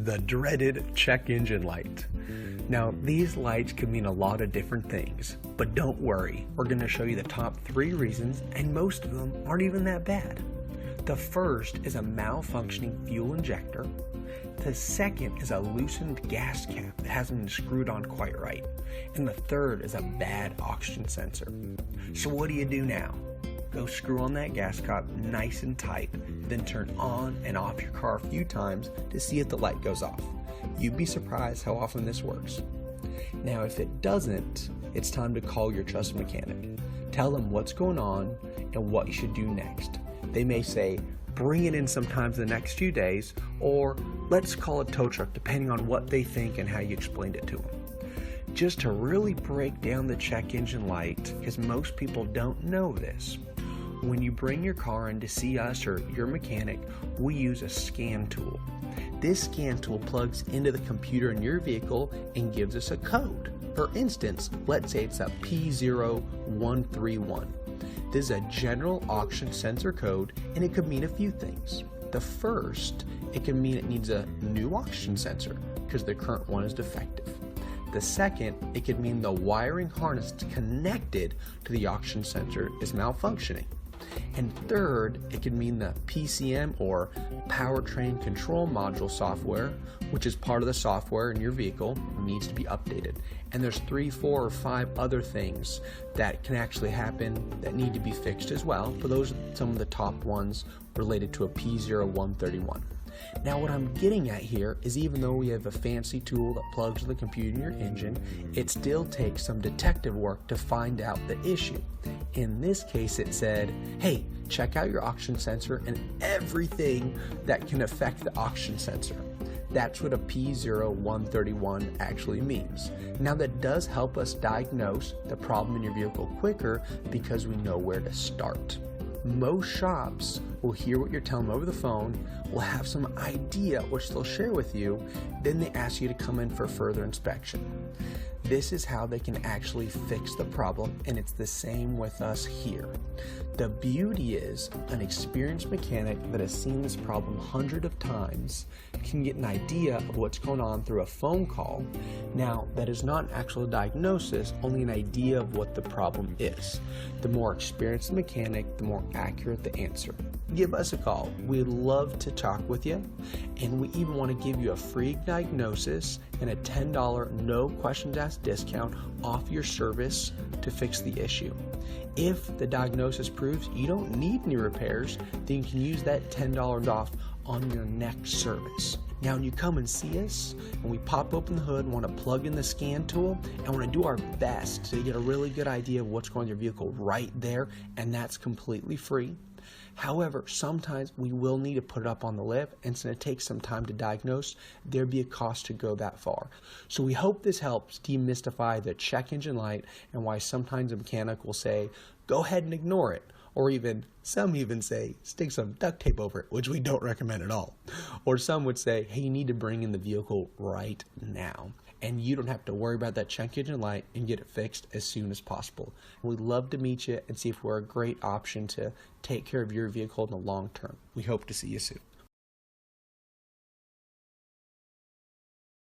the dreaded check engine light. Now, these lights can mean a lot of different things, but don't worry, we're going to show you the top 3 reasons, and most of them aren't even that bad. The first is a malfunctioning fuel injector. The second is a loosened gas cap that hasn't been screwed on quite right. And the third is a bad oxygen sensor. So what do you do now? Go screw on that gas cap nice and tight, then turn on and off your car a few times to see if the light goes off. You'd be surprised how often this works. Now, if it doesn't, it's time to call your trusted mechanic. Tell them what's going on and what you should do next. They may say, bring it in sometimes the next few days, or let's call a tow truck, depending on what they think and how you explained it to them. Just to really break down the check engine light, because most people don't know this, when you bring your car in to see us or your mechanic, we use a scan tool. This scan tool plugs into the computer in your vehicle and gives us a code. For instance, let's say it's a P0131. This is a general oxygen sensor code, and it could mean a few things. The first, it can mean it needs a new oxygen sensor because the current one is defective. The second, it could mean the wiring harness connected to the oxygen sensor is malfunctioning. And third, it could mean the PCM or Powertrain Control Module software, which is part of the software in your vehicle, needs to be updated. And there's 3, 4, or 5 other things that can actually happen that need to be fixed as well, but those are some of the top ones related to a P0131. Now, what I'm getting at here is even though we have a fancy tool that plugs to the computer in your engine, it still takes some detective work to find out the issue. In this case, it said, hey, check out your oxygen sensor and everything that can affect the oxygen sensor. That's what a P0131 actually means. Now, that does help us diagnose the problem in your vehicle quicker because we know where to start. Most shops will hear what you're telling them over the phone, will have some idea which they'll share with you, then they ask you to come in for further inspection. This is how they can actually fix the problem, and it's the same with us here. The beauty is an experienced mechanic that has seen this problem hundreds of times can get an idea of what's going on through a phone call. Now, that is not an actual diagnosis, only an idea of what the problem is. The more experienced the mechanic, the more accurate the answer. Give us a call. We'd love to talk with you, and we even want to give you a free diagnosis and a $10 no questions asked discount off your service to fix the issue. If the diagnosis proves you don't need any repairs, then you can use that $10 off on your next service. Now, when you come and see us, and we pop open the hood, want to plug in the scan tool, and want to do our best to get a really good idea of what's going on in your vehicle right there, and that's completely free. However, sometimes we will need to put it up on the lift, and since it takes some time to diagnose, there'd be a cost to go that far. So we hope this helps demystify the check engine light and why sometimes a mechanic will say, go ahead and ignore it. Or some even say, stick some duct tape over it, which we don't recommend at all. Or some would say, hey, you need to bring in the vehicle right now. And you don't have to worry about that check engine light and get it fixed as soon as possible. We'd love to meet you and see if we're a great option to take care of your vehicle in the long term. We hope to see you soon.